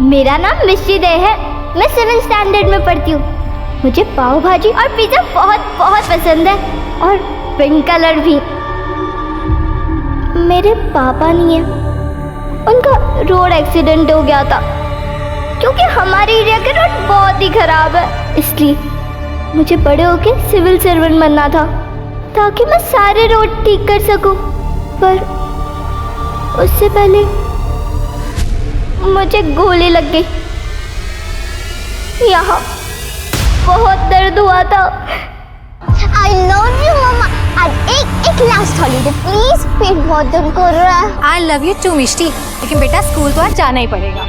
मेरा नाम मिश्री दे है। मैं 7th स्टैंडर्ड में पढ़ती हूँ। मुझे पाव भाजी और पिज़्ज़ा बहुत बहुत पसंद है, और पिंक कलर भी। मेरे पापा नहीं है, उनका रोड एक्सीडेंट हो गया था। क्योंकि हमारे एरिया के रोड बहुत ही खराब है, इसलिए मुझे बड़े होके सिविल सर्वेंट बनना था, ताकि मैं सारे रोड ठीक कर सकूं। पर उससे पहले मुझे गोली लग गई। यहाँ बहुत दर्द हुआ था। I love you, मम्मा। आज एक लास्ट हॉलीडे प्लीज, पेट बहुत दर्द कर रहा है। I love you too, मिष्टी। लेकिन बेटा स्कूल तो आज जाना ही पड़ेगा।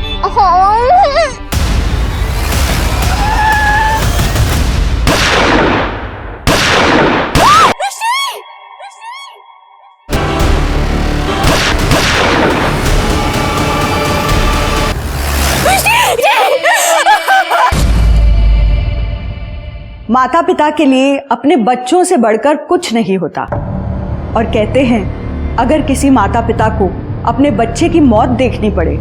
माता पिता के लिए अपने बच्चों से बढ़कर कुछ नहीं होता, और कहते हैं अगर किसी माता पिता को अपने बच्चे की मौत देखनी पड़े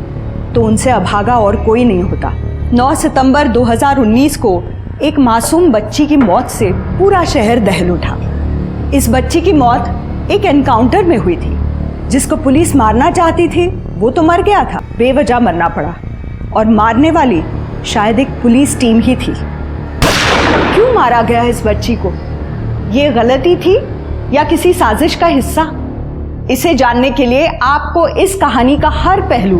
तो उनसे अभागा और कोई नहीं होता। 9 सितंबर 2019 को एक मासूम बच्ची की मौत से पूरा शहर दहल उठा। इस बच्ची की मौत एक एनकाउंटर में हुई थी। जिसको पुलिस मारना चाहती थी वो तो मर गया था, बेवजह मरना पड़ा, और मारने वाली शायद एक पुलिस टीम ही थी। क्यों मारा गया इस बच्ची को? ये गलती थी या किसी साजिश का हिस्सा? इसे जानने के लिए आपको इस कहानी का हर पहलू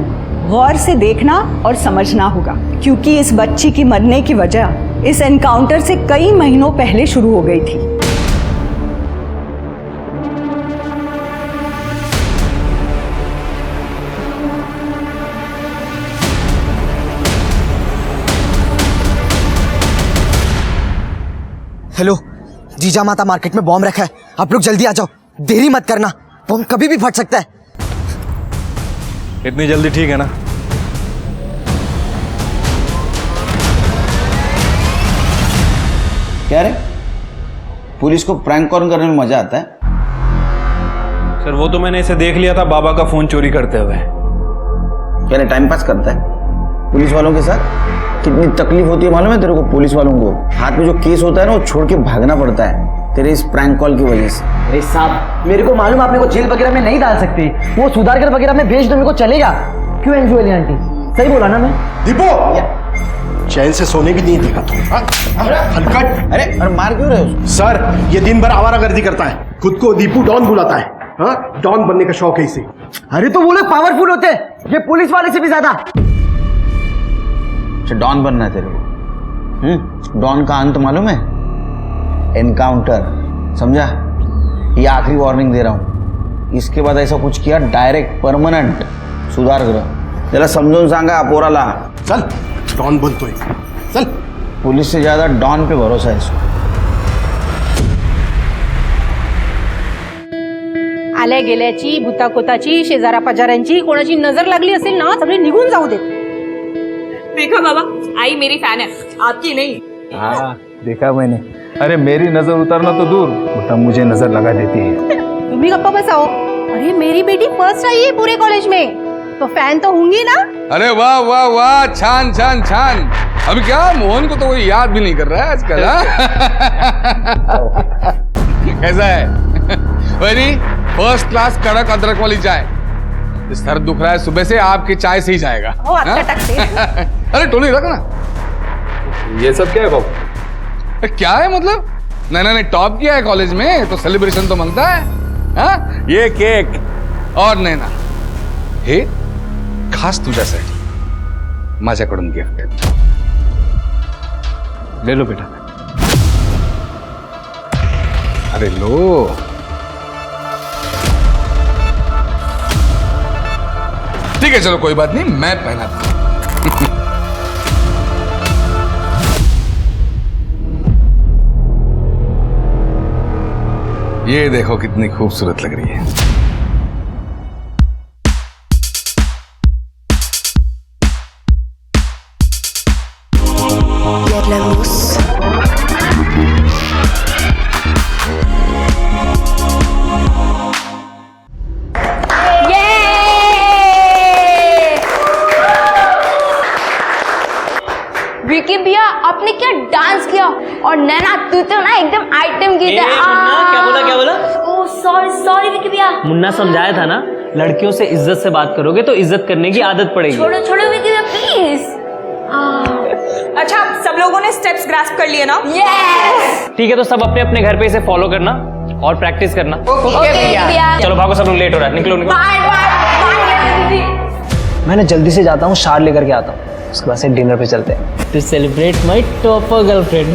गौर से देखना और समझना होगा, क्योंकि इस बच्ची की मरने की वजह इस एनकाउंटर से कई महीनों पहले शुरू हो गई थी। हेलो, जीजा माता मार्केट में बॉम्ब रखा है, आप लोग जल्दी आ जाओ, देरी मत करना, बॉम्ब कभी भी फट सकता है। इतनी जल्दी ठीक है ना? क्या रे, पुलिस को प्रैंक कॉल करने में मजा आता है? सर वो तो मैंने इसे देख लिया था बाबा का फोन चोरी करते हुए। क्या रे, टाइम पास करता है पुलिस वालों के साथ? कितनी तकलीफ होती है मालूम है तेरे को? पुलिस वालों को हाथ में जो केस होता है ना, वो छोड़ के भागना पड़ता है तेरे इस प्रैंक कॉल की वजह से। अरे साहब, मेरे को मालूम आप मेरे को जेल वगैरह में नहीं डाल सकते, वो सुधार कर वगैरह में भेज दो, मेरे को चलेगा। क्यों एंजुअली आंटी, सही बोला ना मैं? दीपू, चैन से सोने भी नहीं देगा तुम। हलकट। अरे मार क्यों रहे हो? सर ये दिन भर आवारागर्दी करता है, खुद को दीपू डॉन बुलाता है। हाँ, डॉन बनने का शौक है इसे। अरे तो वो लोग पावरफुल होते हैं, ये पुलिस वाले से भी ज्यादा। डॉन बनना है तेरे को? डॉन का अंत मालूम है? एनकाउंटर, समझा? ये आखिरी वार्निंग दे रहा हूं, इसके बाद ऐसा कुछ किया डायरेक्ट परमानेंट सुधार गृह। त्याला समजून सांगा पोराला। चल, डॉन बनतोय, चल। पुलिस से ज्यादा डॉन पे भरोसा है इसको। आल्या गेल्याची, भूताकोताची, शेजारा पाजाऱ्यांची कोणाची नजर लागली असेल ना, सगळे निघून जाऊ देत। देखा बाबा, आई मेरी फैन है, आपकी नहीं। हाँ देखा मैंने। अरे मेरी नजर उतारना तो दूर, उल्टा मुझे नजर लगा देती है। तुम्ही गप्पा बसाओ। अरे मेरी बेटी फर्स्ट आई है पूरे कॉलेज में, तो फैन तो होंगी ना। अरे वाह वाह वाह, छान छान छान। अभी क्या मोहन को तो कोई याद भी नहीं कर रहा है आजकल। कैसा है? वेरी फर्स्ट क्लास कड़क अदरक वाली चाय। सर दुख रहा है सुबह से, आपकी चाय से ही जाएगा। अरे टोनी रख ना। ये सब क्या है बाबू? क्या है मतलब? नहीं टॉप किया है कॉलेज में तो सेलिब्रेशन तो मांगता है। हाँ, ये केक और नैना हे खास तुझ्यासाठी माझ्याकडून गिफ्ट आहे। ले लो बेटा। अरे लो। ठीक है चलो कोई बात नहीं, मैं पहनाता हूं। ये देखो कितनी खूबसूरत लग रही है। और नैना तू तो ना एकदम आइटम की क्या बोला ओह सॉरी विकी भैया। मुन्ना समझाया था ना, लड़कियों से इज्जत से बात करोगे तो इज्जत करने की आदत पड़ेगी। छोड़ो विकी भैया प्लीज। अच्छा सब लोगों ने स्टेप्स ग्रास्प कर लिए ना? यस। ठीक है, तो सब अपने अपने घर पे इसे फॉलो करना और प्रैक्टिस करना। ओके भैया। चलो भागो, सब लोग लेट हो रहा है, निकलो। बाय। मैंने जल्दी से जाता हूँ, शार लेकर के आता हूँ, उसके बाद से डिनर पे चलते हैं। To celebrate my topper girlfriend.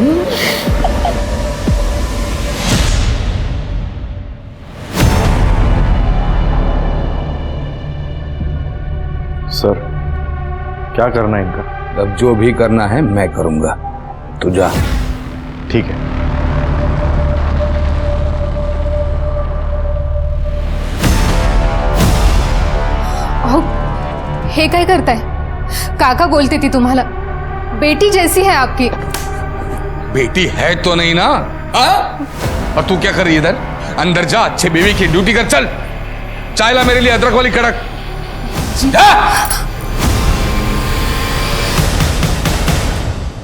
Sir, क्या करना है इनका? अब जो भी करना है मैं करूंगा, तू जा। ठीक है। हे काय करताय? काका बोलते ती तुम्हाला, बेटी जैसी है आपकी। बेटी है तो नहीं ना? और तू क्या कर रही है इधर? अंदर जा, अच्छे बीवी की ड्यूटी कर। चल चाय ला मेरे लिए, अदरक वाली कड़क। जा।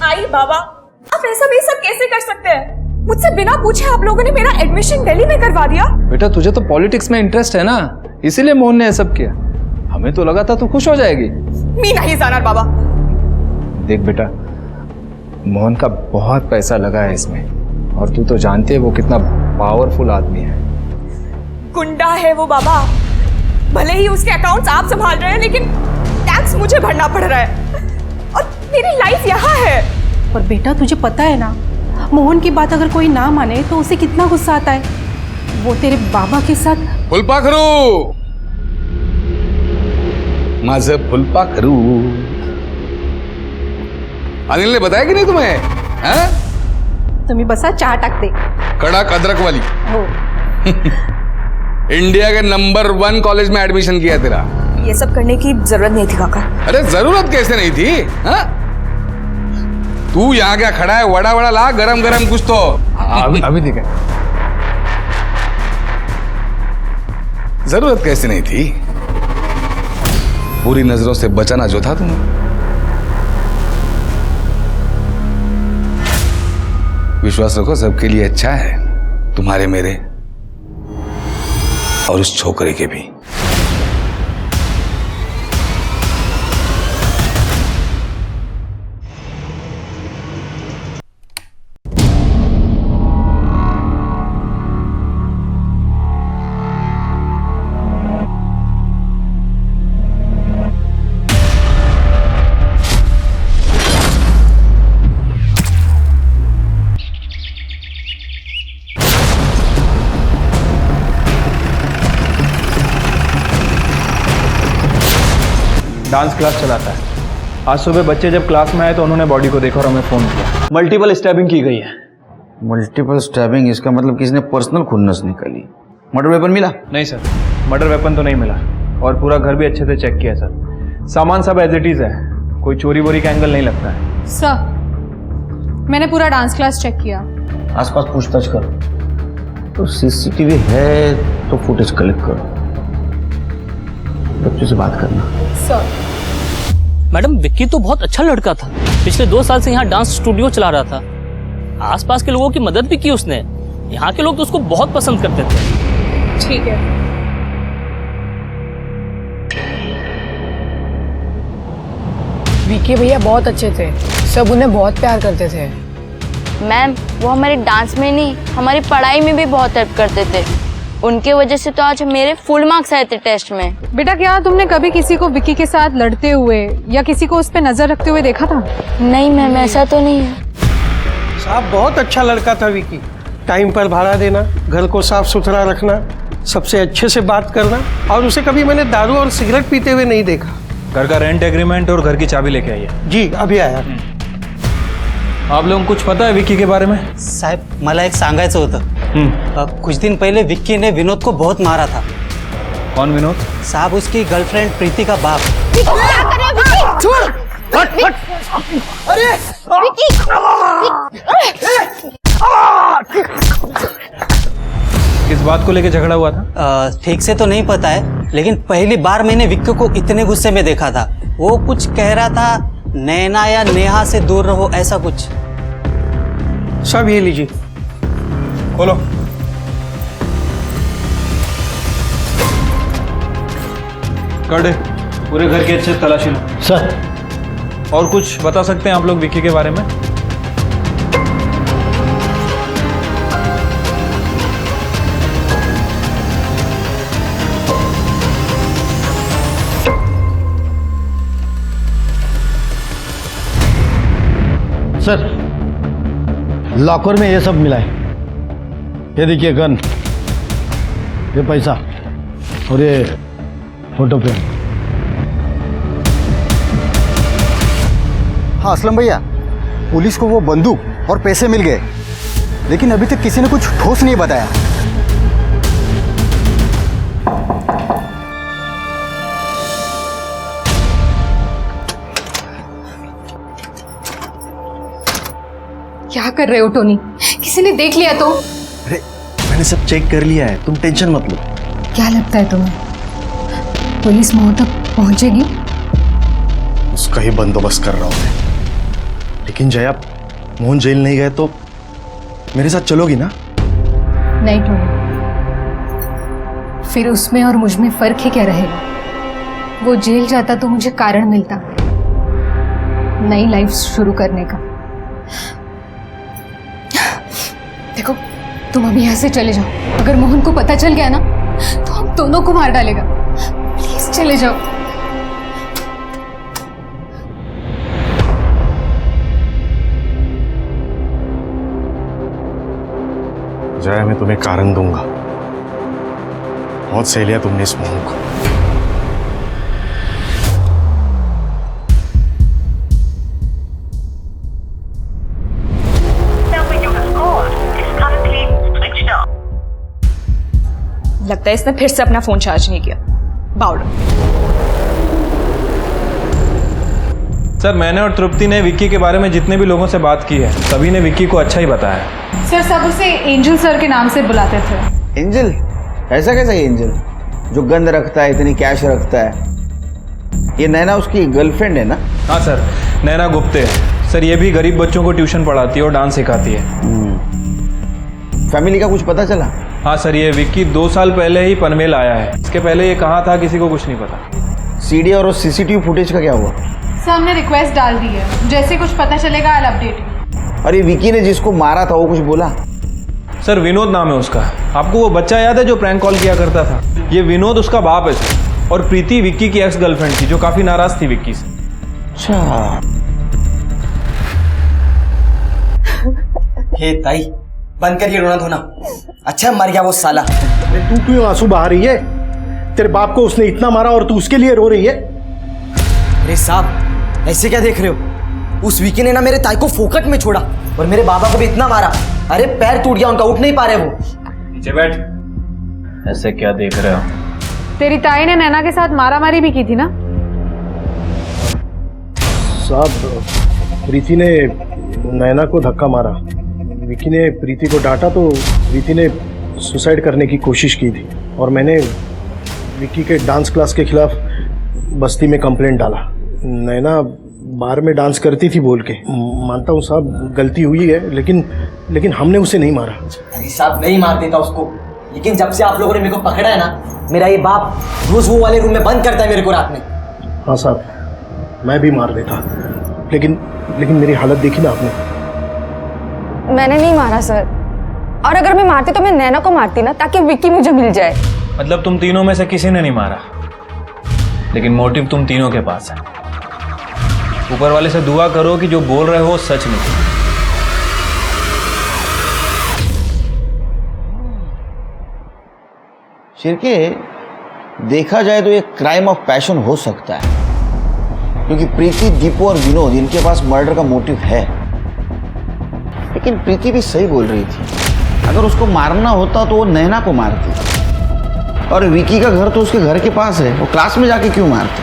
आई बाबा, आप ऐसा भी सब कैसे कर सकते हैं? मुझसे बिना पूछे आप लोगों ने मेरा एडमिशन दिल्ली में करवा दिया। बेटा तुझे तो पॉलिटिक्स में इंटरेस्ट है ना, इसीलिए मोहन ने सब किया। हमें तो लगा था तू खुश हो जाएगी। मी नहीं जाना बाबा। देख बेटा, मोहन का बहुत पैसा लगा है इसमें, और तू तो जानती है वो कितना पावरफुल आदमी है। गुंडा है वो बाबा। भले ही उसके अकाउंट्स आप संभाल रहे हैं, लेकिन टैक्स मुझे भरना पड़ रहा है और मेरी लाइफ यहाँ है। पर बेटा तुझे पता है ना, मोहन की बात अगर कोई ना माने तो उसे कितना गुस्सा आता है। वो तेरे बाबा के साथ फुलपाखरू, माझं फुलपाखरू। अनिल ने बताया कि नहीं तुम्हें? तुम्ही बसा, चहा टाकते। कड़क अदरक वाली। हो। इंडिया के नंबर 1 कॉलेज में एडमिशन किया तेरा। ये सब करने की जरूरत नहीं थी काका। अरे जरूरत कैसे नहीं थी? हा? तू यहाँ क्या खड़ा है? वड़ा वड़ा ला, गरम गरम कुछ तो। अभी ठीक है। जरूरत कैसे नहीं थी? बुरी नजरों से बचाना जो था तुम्हें। विश्वास रखो, सबके लिए अच्छा है, तुम्हारे, मेरे और उस छोकरे के भी। डांस क्लास चलाता है। आज सुबह बच्चे जब क्लास में आए तो उन्होंने बॉडी को देखा और हमें फोन किया। मल्टीपल स्टैबिंग की गई है। मल्टीपल स्टैबिंग, इसका मतलब किसी ने पर्सनल खुन्नस निकाली। मर्डर वेपन मिला? नहीं सर, मर्डर वेपन तो नहीं मिला, और पूरा घर भी अच्छे से चेक किया सर। सामान सब एज इट इज है, कोई चोरी वोरी का एंगल नहीं लगता है। सर, मैंने पूरा डांस क्लास चेक किया। आसपास पूछताछ करो, तो सीसीटीवी है तो फुटेज कलेक्ट करो, बच्चों से बात करना। सर, मैडम विक्की तो बहुत अच्छा लड़का था, पिछले 2 साल से यहाँ डांस स्टूडियो चला रहा था। आसपास के लोगों की मदद भी की उसने। यहाँ के लोग तो उसको बहुत पसंद करते थे। ठीक है। विकी भैया बहुत अच्छे थे, सब उन्हें बहुत प्यार करते थे। मैम, वो हमारे डांस में नहीं, हमारी पढ़ाई में भी बहुत हेल्प करते थे। उनके वजह से तो आज मेरे फुल मार्क्स आए थे टेस्ट में। बेटा, क्या तुमने कभी किसी को विक्की के साथ लड़ते हुए या किसी को उस पे नजर रखते हुए देखा था? नहीं मैम, ऐसा तो नहीं है। साहब बहुत अच्छा लड़का था विकी। टाइम पर भाड़ा देना, घर को साफ सुथरा रखना, सबसे अच्छे से बात करना, और उसे कभी मैंने दारू और सिगरेट पीते हुए नहीं देखा। घर का रेंट एग्रीमेंट और घर की चाबी लेके आइए। जी अभी आया। आप लोगों को कुछ पता है विक्की के बारे में? साहेब, मला एक सांगायचं होतं। कुछ दिन पहले विक्की ने विनोद को बहुत मारा था। कौन विनोद? साहब, उसकी गर्लफ्रेंड प्रीति का बाप। अरे किस बात को लेके झगड़ा हुआ था? ठीक से तो नहीं पता है, लेकिन पहली बार मैंने विक्की को इतने गुस्से में देखा था। वो कुछ कह रहा था, नैना या नेहा से दूर रहो, ऐसा कुछ। सब ये लीजिए। खोलो। कर पूरे घर की अच्छे तलाशी लो। सर। और कुछ बता सकते हैं आप लोग विक्की के बारे में? सर, लॉकर में ये सब मिला है। ये देखिए गन, ये पैसा और ये फोटो फ्रेम। हाँ असलम भैया, पुलिस को वो बंदूक और पैसे मिल गए, लेकिन अभी तक किसी ने कुछ ठोस नहीं बताया। क्या कर रहे हो टोनी? किसी ने देख लिया तो? अरे मैंने सब चेक कर लिया है, तुम टेंशन मत लो। क्या लगता है तुम्हें पुलिस मोह तक पहुंचेगी? उसका ही बंदोबस्त कर रहा हूं मैं। लेकिन जया, मोहन जेल नहीं गए तो मेरे साथ चलोगी ना? नहीं टोनी, फिर उसमें और मुझ में फर्क ही क्या रहेगा? वो जेल जाता तो मुझे कारण मिलता नई लाइफ शुरू करने का। देखो, तुम अभी यहाँ से चले जाओ। अगर मोहन को पता चल गया ना तो हम दोनों को मार डालेगा। प्लीज चले जाओ। जया, मैं तुम्हें कारण दूंगा। बहुत सह लिया तुमने इस मोहन को। लगता है इसने फिर से अपना फोन चार्ज नहीं किया। बाउल। सर, मैंने और तृप्ति ने विक्की के बारे में जितने भी लोगों से बात की है, सभी ने विक्की को अच्छा ही बताया। सर, सब उसे एंजल सर के नाम से बुलाते थे। एंजल? ऐसा कैसा ये एंजल जो गंद रखता है, इतनी कैश रखता है? ये नैना उसकी गर्लफ्रेंड है ना? हाँ सर, नैना गुप्ते। सर, ये भी गरीब बच्चों को ट्यूशन पढ़ाती है और डांस सिखाती है। फैमिली का कुछ पता चला? हाँ सर, ये विक्की 2 साल पहले ही पनवेल आया है। इसके पहले ये कहाँ था किसी को कुछ नहीं पता। सीडी और सीसीटीवी फुटेज का क्या हुआ? सर, हमने रिक्वेस्ट डाल दी है। जैसे कुछ पता चलेगा I'll update you। अरे विक्की ने जिसको मारा था वो कुछ बोला? सर, विनोद नाम है उसका। आपको वो बच्चा याद है जो प्रैंक कॉल किया करता था? ये विनोद उसका बाप है सर। और प्रीति विक्की की एक्स गर्लफ्रेंड थी जो काफी नाराज थी विक्की से। अच्छा। हे ताई, बंद करिए रोना धोना। अच्छा मर गया वो साला। तू क्यों आंसू बहा रही है? तेरे बाप को उसने इतना मारा और तू उसके लिए रो रही है? अरे साहब, ऐसे क्या देख रहे हो? उस विकी ने ना मेरे ताई को फोकट में छोड़ा और मेरे बाबा को भी इतना मारा। अरे पैर टूट गया उनका, उठ नहीं पा रहे वो। नीचे बैठ। ऐसे क्या देख रहे हो? तेरी ताई ने नैना के साथ मारामारी भी की थी ना? साहब, प्रीति ने नैना को धक्का मारा। विकी ने प्रीति को डांटा तो प्रीति ने सुसाइड करने की कोशिश की थी और मैंने विकी के डांस क्लास के खिलाफ बस्ती में कंप्लेंट डाला। नैना बार में डांस करती थी बोल के। मानता हूँ साहब, गलती हुई है, लेकिन हमने उसे नहीं मारा। अरे साहब, नहीं मार देता उसको, लेकिन जब से आप लोगों ने मेरे को पकड़ा है ना, मेरा ये बाप रोज वो वाले रूम में बंद करता है मेरे को रात में। हाँ साहब, मैं भी मार देता, लेकिन मेरी हालत देखी ना आपने। मैंने नहीं मारा सर, और अगर मैं मारती तो मैं नैना को मारती ना, ताकि विक्की मुझे मिल जाए। मतलब तुम तीनों में से किसी ने नहीं मारा, लेकिन मोटिव तुम तीनों के पास है। ऊपर वाले से दुआ करो कि जो बोल रहे हो सच नहीं। शिरके, देखा जाए तो ये क्राइम ऑफ पैशन हो सकता है, क्योंकि प्रीति, दीपू और विनोद, इनके पास मर्डर का मोटिव है। लेकिन प्रीति भी सही बोल रही थी, अगर उसको मारना होता तो वो नैना को मारती। और विकी का घर तो उसके घर के पास है, वो क्लास में जाके क्यों मारते?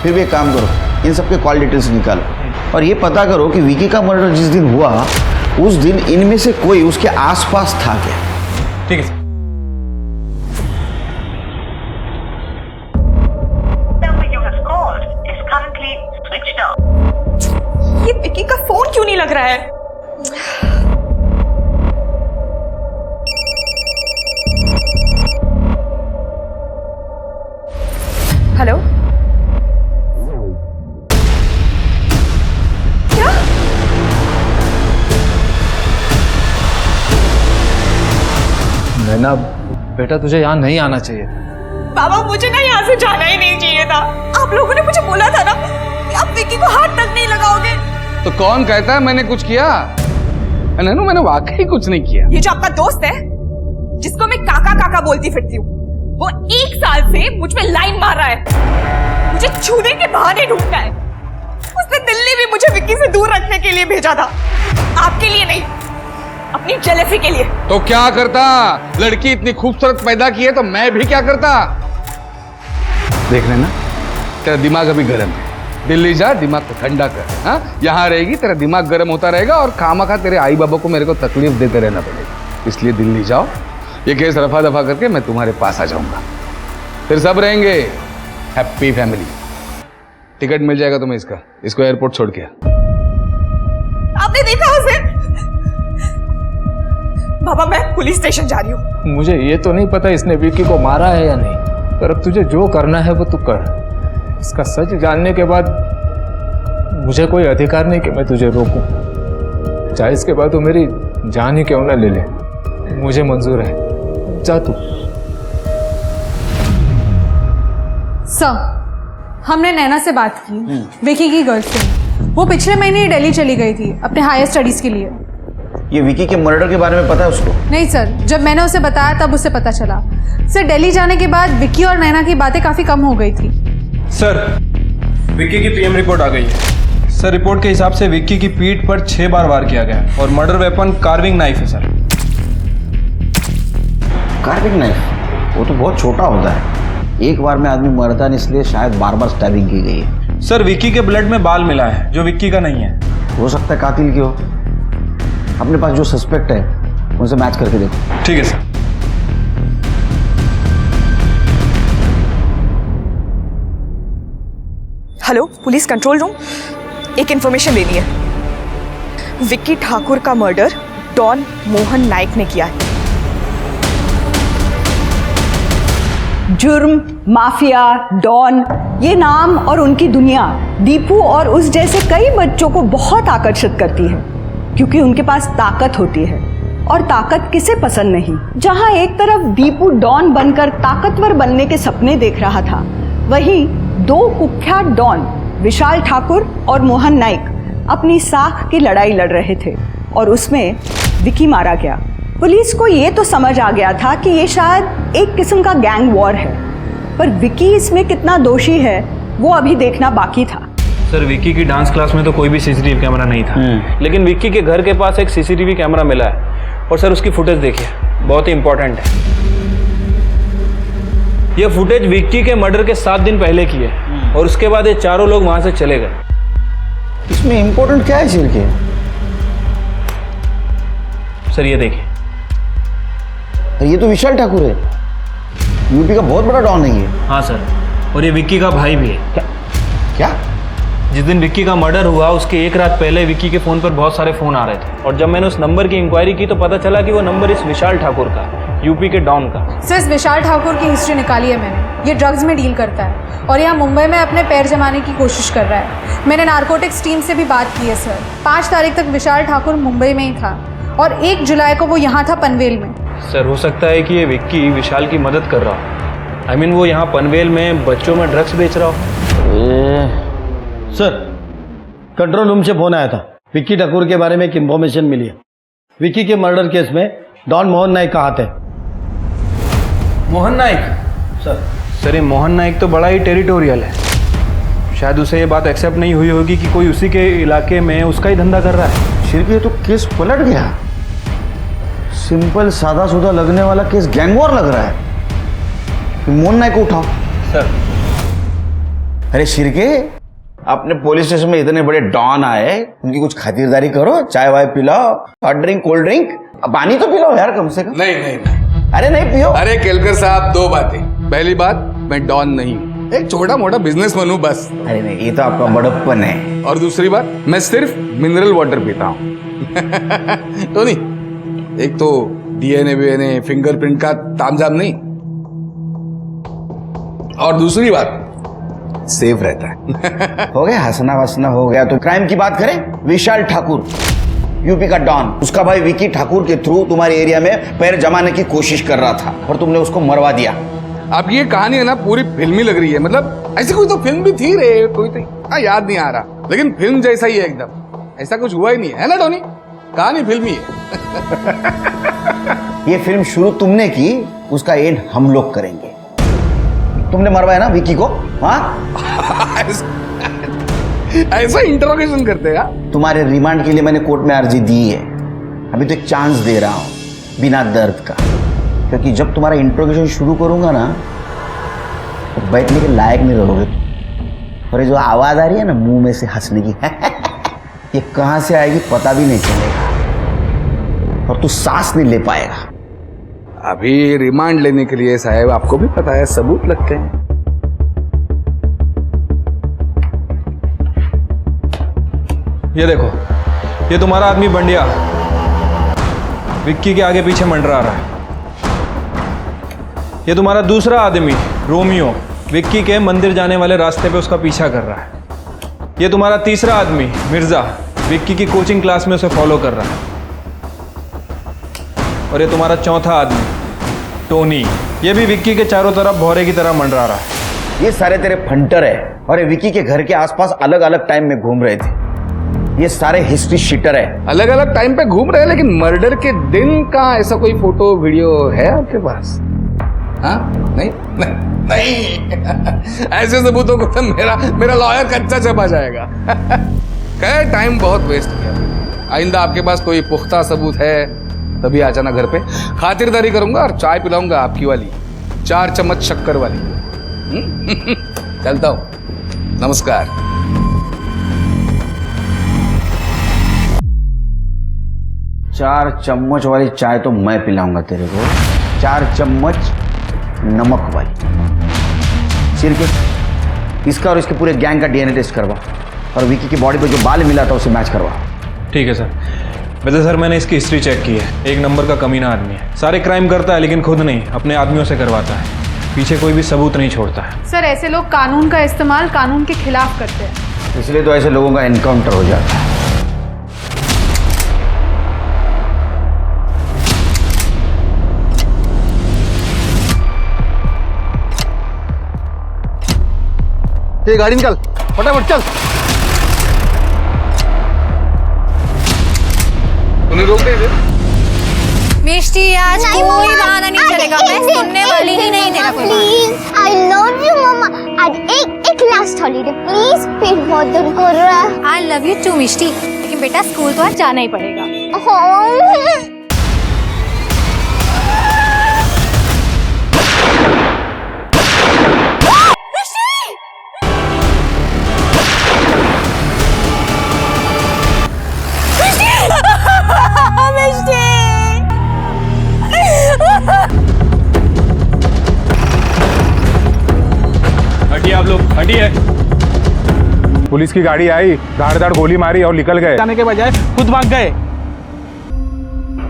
फिर भी एक काम करो, इन सबके कॉल डिटेल्स निकालो और ये पता करो कि विकी का मर्डर जिस दिन हुआ उस दिन इनमें से कोई उसके आसपास था क्या। ठीक है। ये विकी का फोन क्यों नहीं लग रहा है? नैना बेटा तुझे यहाँ नहीं आना चाहिए। बाबा मुझे ना यहाँ से जाना ही नहीं चाहिए था। आप लोगों ने मुझे बोला था ना कि आप विक्की को हाथ तक नहीं लगाओगे। तो कौन कहता है मैंने कुछ किया? नैनू मैंने वाकई कुछ नहीं किया। ये जो आपका दोस्त है जिसको मैं काका काका बोलती फिरती हूँ, वो 1 साल से मुझ पे लाइन मार रहा है, मुझे छूने के बहाने ढूंढता है। उसने दिल्ली भी मुझे विक्की से दूर रखने के लिए भेजा था, आपके लिए नहीं, अपनी जेलसी के लिए। तो क्या करता? लड़की इतनी खूबसूरत पैदा की है तो मैं भी क्या करता? देख लेना, तेरा दिमाग अभी गर्म है। दिल्ली जा, दिमाग को ठंडा कर। हाँ, यहाँ रहेगी तेरा दिमाग गर्म होता रहेगा और खामखा तेरे आई बाबा को मेरे को तकलीफ देते रहना पड़ेगा। इसलिए दिल्ली जाओ, ये केस रफा दफा करके मैं तुम्हारे पास आ जाऊंगा, फिर सब रहेंगे हैप्पी फैमिली। टिकट मिल जाएगा तुम्हें इसको एयरपोर्ट छोड़ के। आपने देखा उसे? बाबा मैं पुलिस स्टेशन जा रही हूँ। मुझे ये तो नहीं पता इसने विक्की को मारा है या नहीं, पर अब तुझे जो करना है वो तू कर। इसका सच जानने के बाद मुझे कोई अधिकार नहीं कि मैं तुझे रोकूं, चाहे इसके बाद तू मेरी जान ही क्यों ना ले ले, मुझे मंजूर है। जा तू। सर, हमने नैना से बात की, विकी की गर्लफ्रेंड। वो पिछले महीने ही दिल्ली चली गई थी अपने हायर स्टडीज के लिए। ये विकी के मर्डर के बारे में पता है उसको? नहीं सर, जब मैंने उसे बताया तब उसे पता चला। सर, दिल्ली जाने के बाद विकी और नैना की बातें काफी कम हो गई थी। सर, विक्की की पीएम रिपोर्ट आ गई है। सर, रिपोर्ट के हिसाब से विक्की की पीठ पर 6 बार वार किया गया और मर्डर वेपन कार्विंग नाइफ है सर। Carving knife? वो तो बहुत छोटा होता है, एक बार में आदमी मरता नहीं, इसलिए शायद बार बार स्टैबिंग की गई है। सर, विक्की के ब्लड में बाल मिला है जो विक्की का नहीं है। हो सकता है कातिल की हो। अपने पास जो सस्पेक्ट है उनसे मैच करके देखो। ठीक है sir. Hello, police control room, एक इंफॉर्मेशन लेनी है। विक्की ठाकुर का मर्डर डॉन मोहन नाइक ने किया है। जुर्म, माफिया, डॉन, ये नाम और उनकी दुनिया दीपू और उस जैसे कई बच्चों को बहुत आकर्षित करती है, क्योंकि उनके पास ताकत होती है। और ताकत किसे पसंद नहीं। जहां एक तरफ दीपू डॉन बनकर ताकतवर बनने के सपने देख रहा था, वहीं 2 कुख्यात डॉन विशाल ठाकुर और मोहन नाइक अपनी साख की लड़ाई लड़ रहे थे और उसमें विकी मारा गया। पुलिस को ये तो समझ आ गया था कि ये शायद एक किस्म का गैंग वॉर है, पर विकी इसमें कितना दोषी है वो अभी देखना बाकी था। सर, विक्की की डांस क्लास में तो कोई भी सीसीटीवी कैमरा नहीं था, लेकिन विक्की के घर के पास एक सीसीटीवी कैमरा मिला है और सर उसकी फुटेज देखिए, बहुत ही इंपॉर्टेंट है। यह फुटेज विक्की के मर्डर के 7 दिन पहले की है और उसके बाद ये चारों लोग वहां से चले गए। इसमें इंपॉर्टेंट क्या है सिर के? सर ये देखिए, ये तो विशाल ठाकुर है, यूपी का बहुत बड़ा डॉन है ये। हाँ सर, और ये विक्की का भाई भी है। क्या? जिस दिन विक्की का मर्डर हुआ उसके 1 रात पहले विक्की के फ़ोन पर बहुत सारे फ़ोन आ रहे थे और जब मैंने उस नंबर की इंक्वायरी की तो पता चला कि वो नंबर इस विशाल ठाकुर का, यूपी के डॉन का। सर, इस विशाल ठाकुर की हिस्ट्री निकाली है मैंने। ये ड्रग्स में डील करता है और यहाँ मुंबई में अपने पैर जमाने की कोशिश कर रहा है। मैंने नारकोटिक्स टीम से भी बात की है सर। 5 तारीख तक विशाल ठाकुर मुंबई में ही था और 1 जुलाई को वो यहाँ था पनवेल में। सर, हो सकता है कि ये विक्की विशाल की मदद कर रहा हो। वो यहाँ पनवेल में बच्चों में ड्रग्स बेच रहा हो। सर, कंट्रोल रूम से फोन आया था, विक्की ठाकुर के बारे में एक इंफॉर्मेशन मिली है। विक्की के मर्डर केस में डॉन मोहन नाइक का हाथ है। मोहन नाइक? सर, ये मोहन नाइक तो बड़ा ही टेरिटोरियल है, शायद उसे ये बात एक्सेप्ट नहीं हुई होगी कि कोई उसी के इलाके में उसका ही धंधा कर रहा है। सिर के तो केस पलट गया। सिंपल सादा सुधा लगने वाला केस गैंग वॉर लग रहा है। मोहन नाइक को उठाओ। सर, अरे शिरके, अपने पुलिस स्टेशन में इतने बड़े डॉन आए, उनकी कुछ खातिरदारी करो, चाय वाय पिलाओ, हॉट ड्रिंक, कोल्ड ड्रिंक, पानी तो पिलाओ यार कम से कम। नहीं। अरे नहीं पियो। अरे केलकर साहब, 2 बातें। पहली बात, मैं डॉन नहीं हूँ, एक छोटा मोटा बिजनेसमैन हूँ बस। अरे नहीं, ये तो आपका बड़प्पन है। और दूसरी बात, मैं सिर्फ मिनरल वाटर पीता हूँ। तो नहीं, एक तो डीएनए वीएनए फिंगरप्रिंट का तामझाम नहीं, और दूसरी बात सेफ रहता है। हो गया, हंसना वसना हो गया तो क्राइम की बात करें। विशाल ठाकुर यूपी का डॉन, उसका भाई विकी ठाकुर के थ्रू तुम्हारे एरिया में पैर जमाने की कोशिश कर रहा था और तुमने उसको मरवा दिया। अब ये कहानी है ना पूरी फिल्मी लग रही है, मतलब ऐसी कोई तो फिल्म भी थी रे, कोई तो याद नहीं आ रहा, लेकिन फिल्म जैसा ही है एकदम, ऐसा कुछ हुआ ही नहीं है ना टोनी, कहानी फिल्मी है। ये फिल्म शुरू तुमने की, उसका एंड हम लोग करेंगे। तुमने मरवाया ना विकी को? हाँ ऐसा इंटरोगेशन करते हैं। तुम्हारे रिमांड के लिए मैंने कोर्ट में अर्जी दी है, अभी तो एक चांस दे रहा हूं बिना दर्द का, क्योंकि जब तुम्हारा इंट्रोगेशन शुरू करूंगा ना तो बैठने के लायक नहीं रहोगे। और ये जो आवाज आ रही है ना मुंह में से हंसने की ये कहां से आएगी पता भी नहीं चलेगा और तू सांस नहीं ले पाएगा। अभी रिमांड लेने के लिए साहब आपको भी पता है सबूत लगते हैं। ये देखो, ये तुम्हारा आदमी बंडिया विक्की के आगे पीछे मंडरा रहा है। ये तुम्हारा दूसरा आदमी रोमियो विक्की के मंदिर जाने वाले रास्ते पे उसका पीछा कर रहा है। ये तुम्हारा तीसरा आदमी मिर्जा विक्की की कोचिंग क्लास में उसे फॉलो कर रहा है। और ये तुम्हारा चौथा आदमी टोनी, ये भी विक्की के चारों तरफ भौरे की तरह मंडरा रहा है। ये सारे तेरे फंटर है और ये विक्की के घर के आसपास अलग अलग टाइम में घूम रहे थे। ये सारे हिस्ट्री शीटर है, अलग अलग टाइम पे घूम रहे हैं, लेकिन मर्डर के दिन का ऐसा कोई फोटो वीडियो है आपके पास? हाँ नहीं नहीं, नहीं। ऐसे सबूतों को तो मेरा लॉयर कच्चा चपा जाएगा। खैर टाइम बहुत वेस्ट किया, आइंदा आपके पास कोई पुख्ता सबूत है तभी आ जाना घर पे, खातिरदारी करूंगा और चाय पिलाऊंगा आपकी वाली 4 चम्मच शक्कर वाली। चलता हूं, नमस्कार। चार चम्मच वाली चाय तो मैं पिलाऊंगा तेरे को, 4 चम्मच नमक वाली। सिर्फ इसका और इसके पूरे गैंग का डीएनए टेस्ट करवा और विकी की बॉडी पे जो बाल मिला था उसे मैच करवा। ठीक है सर। वैसे सर मैंने इसकी हिस्ट्री चेक की है, 1 नंबर का कमीना आदमी है, सारे क्राइम करता है लेकिन खुद नहीं, अपने आदमियों से करवाता है, पीछे कोई भी सबूत नहीं छोड़ता है। सर ऐसे लोग कानून का इस्तेमाल कानून के खिलाफ करते हैं, इसलिए तो ऐसे लोगों का एनकाउंटर हो जाता है। ये गाड़ी निकाल, फटाफट चल। उन्हें रोक दे। मिष्टी आज कोई बहाना नहीं चलेगा, मैं सुनने वाली ही नहीं तेरा कोई। प्लीज आई लव यू मम्मा, आज एक लास्ट हॉलीडे प्लीज, पेट बहुत दर्द कर रहा है। आई लव यू टू मिष्टी, लेकिन बेटा स्कूल तो आज जाना ही पड़ेगा। हटिए आप लोग, हटिए। पुलिस की गाड़ी आई, धाड़ गोली मारी और निकल गए, जाने के बजाय खुद भाग गए।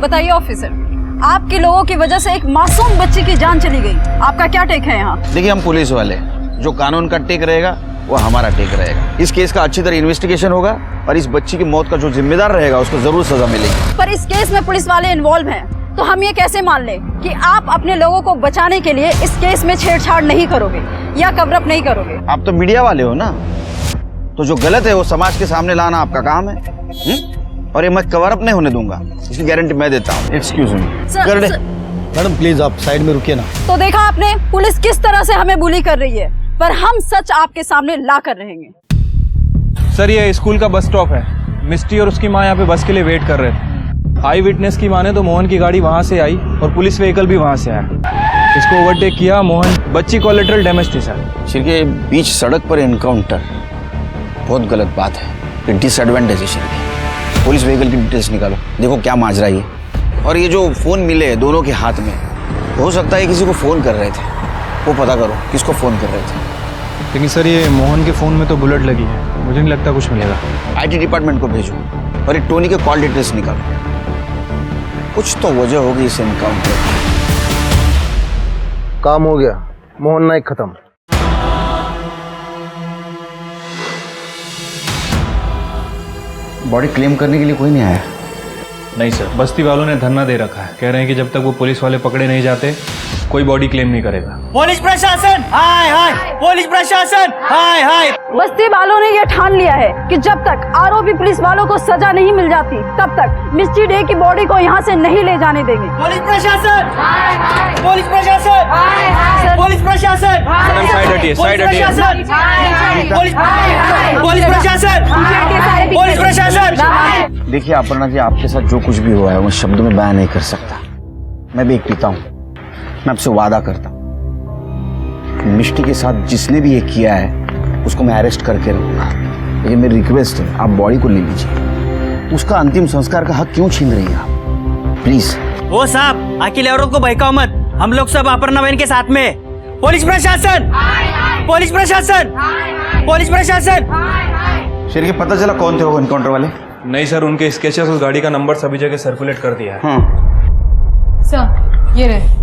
बताइए ऑफिसर, आपके लोगों की वजह से एक मासूम बच्ची की जान चली गई, आपका क्या टेक है यहाँ? देखिए हम पुलिस वाले, जो कानून का टेक रहेगा वो हमारा टेक रहेगा। इस केस का अच्छी तरह इन्वेस्टिगेशन होगा और इस बच्ची की मौत का जो जिम्मेदार रहेगा उसको जरूर सजा मिलेगी। पर इस केस में पुलिस वाले इन्वॉल्व हैं, तो हम ये कैसे मान लें कि आप अपने लोगों को बचाने के लिए इस केस में छेड़छाड़ नहीं करोगे या कवर अप नहीं करोगे? आप तो मीडिया वाले हो ना, तो जो गलत है वो समाज के सामने लाना आपका काम है। और ये मैं कवर अप नहीं होने दूंगा, इसकी गारंटी मैं देता हूँ। एक्सक्यूज मी मैडम प्लीज आप साइड में रुकिए ना। तो देखा आपने, पुलिस किस तरह से हमें बुली कर रही है, पर हम सच आपके सामने ला कर रहेंगे। सर ये स्कूल का बस स्टॉप है, मिस्टी और उसकी माँ यहाँ पे बस के लिए वेट कर रहे थे। आई विटनेस की माने तो मोहन की गाड़ी वहाँ से आई और पुलिस व्हीकल भी वहाँ से आया, इसको ओवरटेक किया। मोहन बच्ची कोलेटरल डैमेज थी सर। शिरके बीच सड़क पर एनकाउंटर बहुत गलत बात है, ये डिसएडवांटेज है शिरके। पुलिस व्हीकल की डिटेल्स निकालो, देखो क्या माजरा ये। और ये जो फोन मिले दोनों के हाथ में, हो सकता है किसी को फोन कर रहे थे, वो पता करो किसको फोन कर रहे थे। लेकिन सर ये मोहन के फोन में तो बुलेट लगी है, मुझे नहीं लगता कुछ मिलेगा। आईटी डिपार्टमेंट को भेजो और ये टोनी के कॉल डिटेल्स निकालो, कुछ तो वजह होगी इस एनकाउंटर की। काम हो गया, मोहन नाइक खत्म। बॉडी क्लेम करने के लिए कोई नहीं आया, नहीं सर, बस्ती वालों ने धरना दे रखा है। कह रहे हैं कि जब तक वो पुलिस वाले पकड़े नहीं जाते कोई बॉडी क्लेम नहीं करेगा। पुलिस प्रशासन हाय हाय, पुलिस प्रशासन हाय हाय। बस्ती वालों ने यह ठान लिया है कि जब तक आरोपी पुलिस वालों को सजा नहीं मिल जाती तब तक मिस्टी डे की बॉडी को यहाँ से नहीं ले जाने देंगे। पुलिस प्रशासन, पुलिस प्रशासन, पुलिस प्रशासन, पुलिस प्रशासन, पुलिस प्रशासन। देखिए अपर्णा जी, आपके साथ जो कुछ भी हुआ है मैं शब्दों में बयान नहीं कर सकता। मैं भी एक पिता हूँ, मैं आपसे वादा करता हूँ मिष्टी के साथ जिसने भी ये किया है उसको मैं अरेस्ट करके रहूंगा। लेकिन मेरी रिक्वेस्ट है, आप बॉडी को ले लीजिए। उसका अंतिम संस्कार का हक क्यों छीन रही है आप? प्लीज। वो साहब, अकेले औरत को बहकाओ मत, हम लोग सब अपर्णा बहन के साथ में। पुलिस प्रशासन, पुलिस प्रशासन, पुलिस प्रशासन। शेर के पता चला कौन थे वो एनकाउंटर वाले? नहीं सर, उनके स्केचेस उस गाड़ी का नंबर सभी जगह सर्कुलेट कर दिया है। सर ये रहे।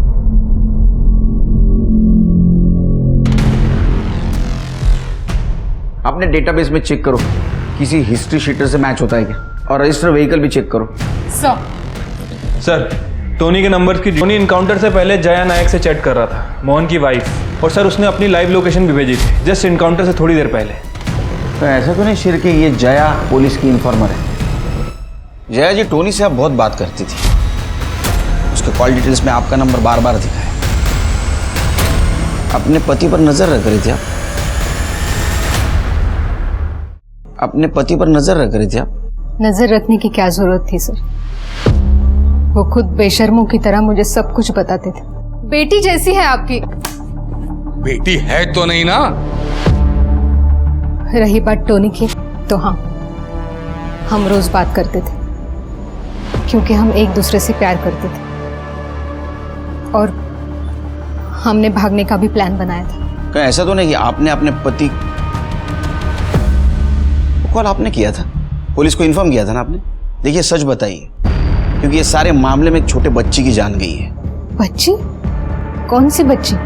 अपने डेटाबेस में चेक करो किसी हिस्ट्री शीटर से मैच होता है क्या, और रजिस्टर व्हीकल भी चेक करो। सर टोनी के नंबर की, टोनी इनकाउंटर से पहले जया नायक से चैट कर रहा था, मोहन की वाइफ। और सर उसने अपनी लाइव लोकेशन भी भेजी थी जस्ट इनकाउंटर से थोड़ी देर पहले। तो ऐसा तो नहीं शेर के ये जया पुलिस की इन्फॉर्मर है? जया जी टोनी से आप बहुत बात करती थी, उसके कॉल डिटेल्स में आपका नंबर बार बार दिखा है। अपने पति पर नजर रख रही थी आप? अपने पति पर नजर रख रही थी आप? नजर रखने की क्या जरूरत थी सर, वो खुद बेशर्मों की तरह मुझे सब कुछ बताते थे। बेटी जैसी है आपकी। बेटी है तो नहीं ना? रही बात टोनी की, तो हाँ, हम रोज बात करते थे क्योंकि हम एक दूसरे से प्यार करते थे और हमने भागने का भी प्लान बनाया था। क्या ऐसा तो नहीं कि आपने अपने पति को कॉल आपने किया था, पुलिस को इन्फॉर्म किया था ना आपने? देखिए सच बताइए, क्योंकि ये सारे मामले में एक छोटे बच्ची की जान गई है। बच्ची? कौन सी बच्ची?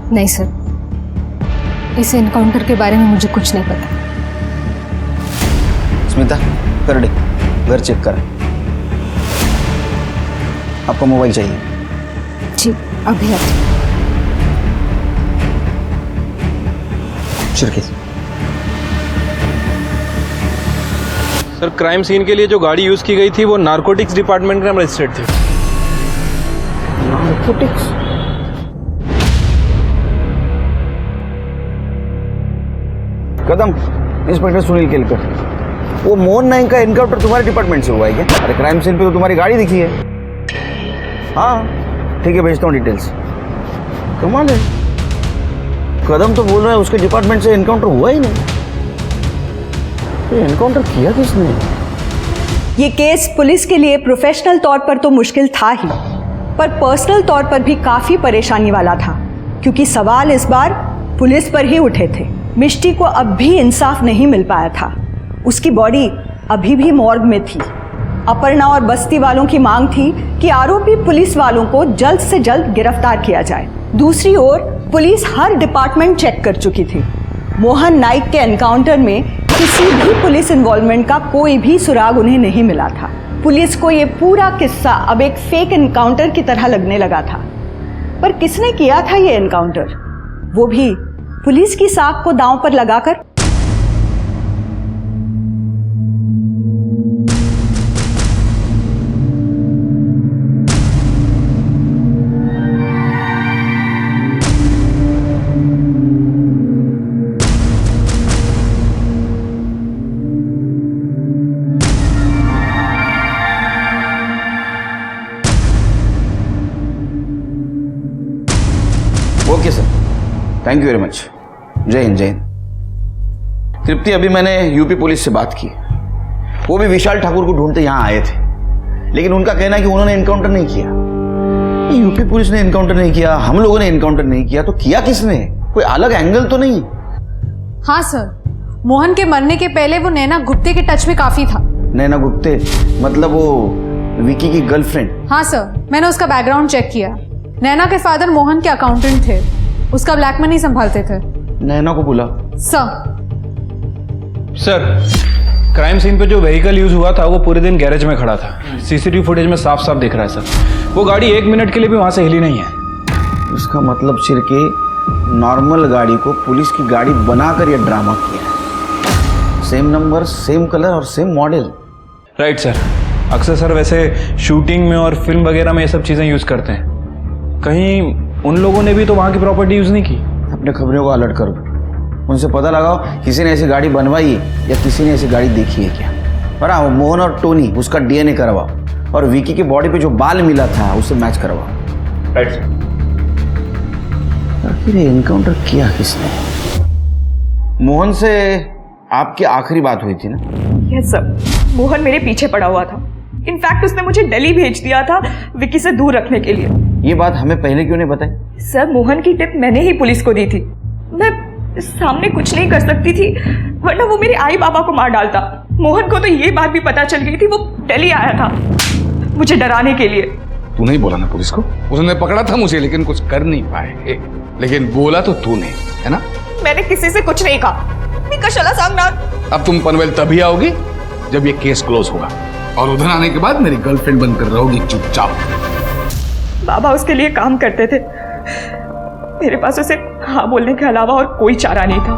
नहीं सर, इस एनकाउंटर के बारे में मुझे कुछ नहीं पता। स्मिता कर दे, घर चेक कर। आपको मोबाइल चाहिए? जी अभी आते। सर क्राइम सीन के लिए जो गाड़ी यूज की गई थी वो नारकोटिक्स डिपार्टमेंट में रजिस्टर्ड थी। नारकोटिक्स? कदम, इंस्पेक्टर सुनील केलकर, वो मोहन नायक का एनकाउंटर तुम्हारे डिपार्टमेंट से हुआ है क्या? अरे क्राइम सीन पे तो तुम्हारी गाड़ी दिखी है। हाँ ठीक है, भेजता हूँ डिटेल्स। कमाल है, कदम तो बोल रहा है उसके डिपार्टमेंट से एनकाउंटर हुआ ही नहीं। ये एनकाउंटर किया किसने? ये केस पुलिस के लिए प्रोफेशनल तौर पर तो मुश्किल था ही, पर पर्सनल तौर पर भी काफी परेशानी वाला था, क्योंकि सवाल इस बार पुलिस पर ही उठे थे। मिष्टी को अब भी इंसाफ नहीं मिल पाया था, उसकी बॉडी अभी भी मॉर्ग में थी। अपर्णा और बस्ती वालों की मांग थी कि आरोपी पुलिस वालों को जल्द से जल्द गिरफ्तार किया जाए। दूसरी ओर पुलिस हर डिपार्टमेंट चेक कर चुकी थी। मोहन नाइक के एनकाउंटर में किसी भी पुलिस इन्वॉल्वमेंट का कोई भी सुराग उन्हें नहीं मिला था। पुलिस को ये पूरा किस्सा अब एक फेक एनकाउंटर की तरह लगने लगा था। पर किसने किया था ये एनकाउंटर, वो भी पुलिस की साख को दांव पर लगाकर? Okay sir, thank you very much. जय हिंद, जय हिंद। तृप्ति, अभी मैंने यूपी पुलिस से बात की, वो भी विशाल ठाकुर को ढूंढते यहाँ आए थे, लेकिन उनका कहना है कि उन्होंने एनकाउंटर नहीं किया। यूपी पुलिस ने एनकाउंटर नहीं किया, हम लोगों ने एनकाउंटर नहीं किया, तो किया किसने? कोई अलग एंगल तो नहीं? हाँ सर, मोहन के मरने के पहले वो नैना गुप्ते के टच में काफी था। नैना गुप्ते मतलब वो विकी की गर्लफ्रेंड? हाँ सर, मैंने उसका बैकग्राउंड चेक किया। नैना के फादर मोहन के अकाउंटेंट थे, उसका ब्लैक मनी संभालते थे। नैना को बुला। सर सर, क्राइम सीन पे जो व्हीकल यूज हुआ था वो पूरे दिन गैरेज में खड़ा था। सीसीटीवी फुटेज में साफ साफ दिख रहा है सर। वो गाड़ी 1 मिनट के लिए भी वहां से हिली नहीं है। इसका मतलब चिरके नॉर्मल गाड़ी को पुलिस की गाड़ी बनाकर ये ड्रामा किया है। सेम नंबर, सेम कलर और सेम मॉडल। Right sir. अक्सर सर वैसे शूटिंग में और फिल्म वगैरह में ये सब चीज़ें यूज़ करते हैं। कहीं उन लोगों ने भी तो वहाँ की प्रॉपर्टी यूज़ नहीं की। अपने खबरों को अलर्ट कर दो, उनसे पता लगाओ किसी ने ऐसी गाड़ी बनवाई है या किसी ने ऐसी गाड़ी देखी है क्या। और हाँ, मोहन और टोनी उसका डीएनए करवाओ और विकी की बॉडी पे जो बाल मिला था उससे मैच करवाओ। Right sir. आखिर ये एनकाउंटर किया किसने? मोहन से आपकी आखिरी बात हुई थी ना? यस सर, मोहन मेरे पीछे पड़ा हुआ था। इनफैक्ट उसने मुझे दिल्ली भेज दिया था विकी से दूर रखने के लिए। ये बात हमें पहले क्यों नहीं बताई? सर, मोहन की टिप मैंने ही पुलिस को दी थी। मैं सामने कुछ नहीं कर सकती थी, वरना वो मेरे आई बाबा को मार डालता। मोहन को तो ये बात भी पता चल गई थी, वो दिल्ली आया था मुझे डराने के लिए। तू नहीं बोला ना पुलिस को? उसने पकड़ा था मुझे लेकिन कुछ कर नहीं पाए। लेकिन बोला तो तूने, है ना? मैंने किसी से कुछ नहीं कहा। मी कशाला सांगणार? अब तुम पनवेल तभी आओगी जब ये केस क्लोज होगा, और उधर आने के बाद मेरी गर्लफ्रेंड बनकर रहोगी चुपचाप। बाबा उसके लिए काम करते थे, मेरे पास उसे हाँ बोलने के अलावा और कोई चारा नहीं था।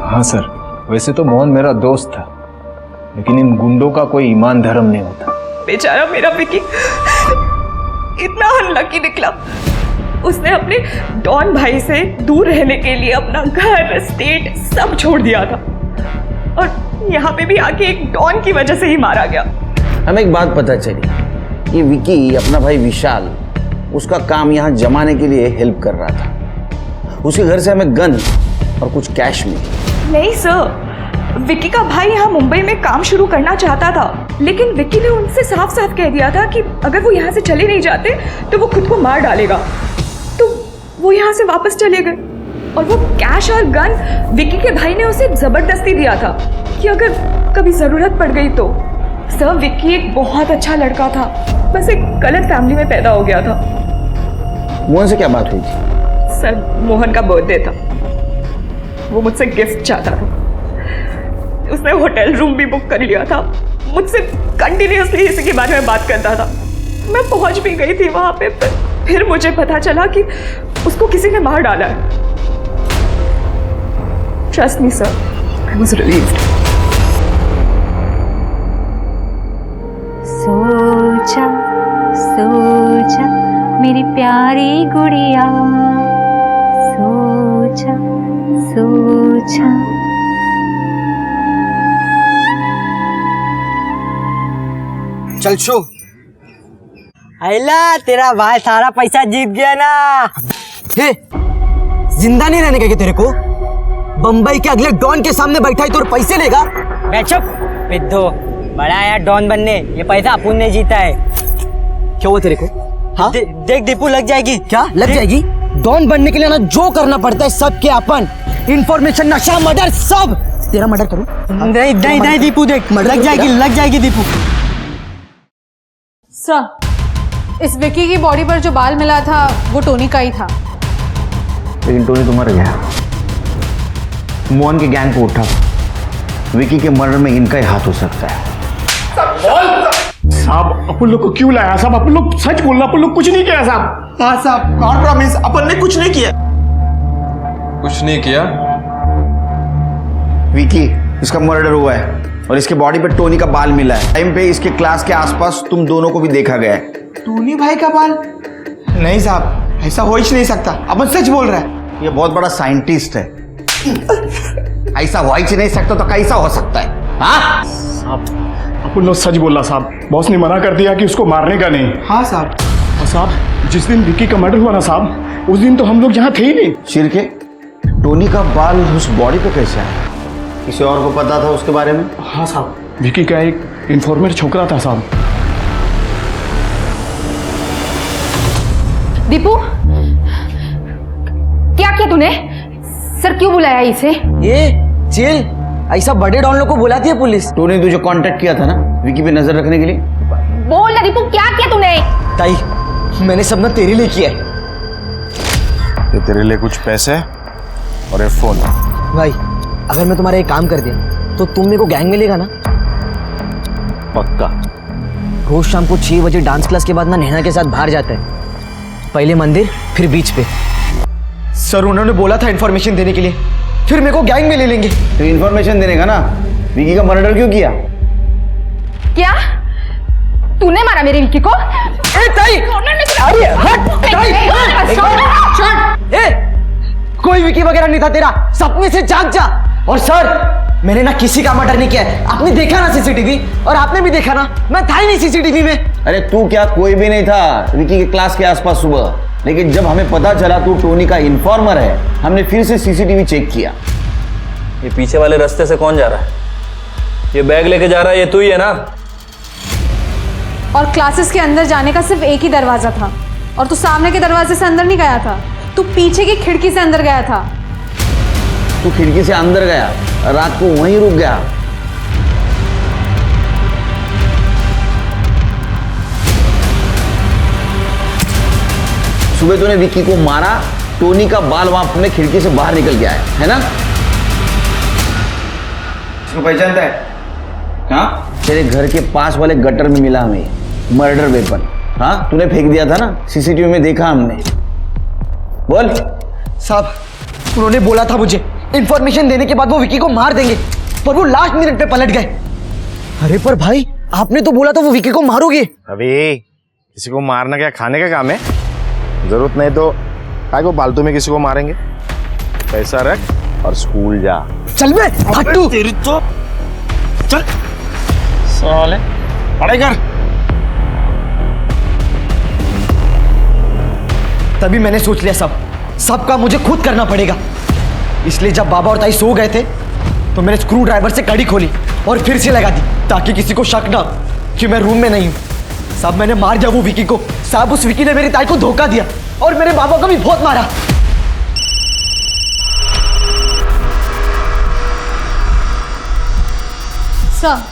हाँ सर, वैसे तो मोहन मेरा दोस्त था, लेकिन इन गुंडों का कोई ईमान धर्म नहीं होता। बेचारा मेरा विकी इतना अनलकी निकला। उसने अपने डॉन भाई से दूर रहने के लिए अपना घर, स्टेट सब छोड़ दिया था, और यहाँ पे भी आके एक डॉन की वजह से ही मारा गया। हमें एक बात पता चली, ये विकी अपना भाई विशाल उसका काम यहाँ जमाने के लिए हेल्प कर रहा था। उसके घर से हमें गन और कुछ कैश मिली। नहीं सर, विकी का भाई यहाँ मुंबई में काम शुरू करना चाहता था, लेकिन विकी ने उनसे साफ साफ कह दिया था कि अगर वो यहाँ से चले नहीं जाते तो वो खुद को मार डालेगा। तो वो यहाँ से वापस चले गए, और वो कैश और गन विकी के भाई ने उसे जबरदस्ती दिया था कि अगर कभी जरूरत पड़ गई तो। सर, विकी एक बहुत अच्छा लड़का था, बस एक गलत फैमिली में पैदा हो गया था। मोहन से क्या बात हुई थी? सर, मोहन का बर्थडे था, वो मुझसे गिफ्ट चाहता था। उसने होटल रूम भी बुक कर लिया था, मुझसे कंटिन्यूअसली इसी के बारे में बात करता था। मैं पहुंच भी गई थी वहां पे, फिर मुझे पता चला कि उसको किसी ने मार डाला है। Trust me sir, I was relieved. सोचा सोचा मेरी प्यारी गुड़िया, सोचा सोचा। चल शो। आइला, तेरा भाई सारा पैसा जीत गया ना। हे, जिंदा नहीं रहने का तेरे को? बम्बई के अगले डॉन के सामने बैठा है तो पैसे लेगा? चुप पिद्दो, बड़ा आया डॉन बनने, ये पैसा अपुन ने जीता है। क्या हुआ तेरे को? हाँ? देख दीपू, लग जाएगी। क्या लग जाएगी? डॉन बनने के लिए ना जो करना पड़ता है सबके अपन, इंफॉर्मेशन, नशा, मर्डर, सब। तेरा मर्डर करूं? नहीं नहीं नहीं दीपू, देख लग जाएगी दीपू। सर, इस विकी की बॉडी पर जो बाल मिला था वो टोनी का ही था। लेकिन टोनी तो मर गया। मोहन के गैंग को उठा, विकी के मर्डर में इनका ही हाथ हो सकता है। साहब, अपन लोग को क्यों लाया साहब? अपन लोग सच बोलना, अपन लोग कुछ नहीं किया साहब। हाँ साहब, गॉड प्रॉमिस, अपन ने कुछ नहीं किया। कुछ नहीं किया? विकी, इसका मर्डर हुआ है और इसके बॉडी पे टोनी का बाल मिला है। टाइम पे इसके क्लास के आसपास तुम दोनों को भी देखा गया है। टोनी भाई का बाल? नहीं साहब, ऐसा हो ही नहीं सकता। अपन सच बोल रहा है। ये बहुत बड़ा साइंटिस्ट है। ऐसा हो ही नहीं सकता तो कैसा हो सकता है? हाँ साहब, अपन लोग सच बोला साहब। बॉस ने मना कर दिया कि उसको मारने का नहीं। हाँ साहब। और साहब, जिस दिन विकी का मर्डर हुआ ना साहब, उस दिन तो हम लोग यहाँ थे ही नहीं। चिरके, टोनी का बाल उस बॉडी पे कैसे आया? किसी और को पता था उसके बारे में? हाँ साहब, विकी का एक इन्फॉर्मर छोकरा था साहब। दीपू, क्या किया तूने? सर, क्यों बुलाया इसे? ये जेल ऐसा बड़े डॉन लोग को बुलाती है पुलिस। टोनी तुझे कांटेक्ट किया था ना विकी पे नजर रखने के लिए? बोल ना दीपू, क्या किया तूने? ताई, मैंने सब ना तेरे लिए किया है। ये तेरे लिए कुछ पैसे और ये फोन। भाई, अगर मैं तुम्हारा एक काम कर दिया तो तुम मेरे को गैंग मिलेगा ना? पक्का। रोज शाम को 6 बजे डांस क्लास के बाद ना नैना के साथ बाहर जाता है। पहले मंदिर फिर बीच पे। सर उन्होंने बोला था इन्फॉर्मेशन देने के लिए, फिर मेरे को गैंग में ले लेंगे। तो इन्फॉर्मेशन देने का ना, विकी का मर्डर क्यों किया? क्या तूने मारा मेरी विक्की को? कोई विकी वगैरह नहीं था तेरा, सपने से जाग जा। और सर मैंने ना किसी का मर्डर नहीं किया है। आपने देखा ना सीसीटीवी, और आपने भी देखा ना, मैं था ही नहीं सीसीटीवी में। अरे तू क्या, कोई भी नहीं था विकी के क्लास के आसपास सुबह। लेकिन जब हमें पता चला तू टोनी का इन्फॉर्मर है, हमने फिर से सीसीटीवी चेक किया। ये पीछे वाले रास्ते से कौन जा रहा है? ये बैग लेके जा रहा है, ये तू ही है ना? और क्लासेस के अंदर जाने का सिर्फ एक ही दरवाजा था, और तू सामने के दरवाजे से अंदर नहीं गया था, तू पीछे की खिड़की से अंदर गया था। तू खिड़की से अंदर गया, रात को वहीं रुक गया। सुबह तूने विक्की को मारा, टोनी का बाल वहां अपने खिड़की से बाहर निकल गया है ना? इसको पहचानता है? हाँ, तेरे घर के पास वाले गटर में मिला हमें मर्डर वेपन। हाँ, तूने फेंक दिया था ना, सीसीटीवी में देखा हमने। बोल। साहब उन्होंने बोला था मुझे इन्फॉर्मेशन देने के बाद वो विकी को मार देंगे, पर वो लास्ट मिनट पे पलट गए। अरे पर भाई आपने तो बोला था वो विकी को मारोगे। अबे किसी को मारना क्या खाने का काम है? जरूरत नहीं तो काय को फालतू में किसी को मारेंगे। पैसा रख और स्कूल जा। चल बे हट्टू। तेरी तो चल साले, पढ़ाई कर। तभी मैंने सोच लिया सब काम मुझे खुद करना पड़ेगा। इसलिए जब बाबा और ताई सो गए थे तो मैंने स्क्रू ड्राइवर से कड़ी खोली और फिर से लगा दी, ताकि किसी को शक ना कि मैं रूम में नहीं हूं। साहब मैंने मार दिया वो विकी को। साहब उस विकी ने मेरी ताई को धोखा दिया और मेरे बाबा को भी बहुत मारा। सर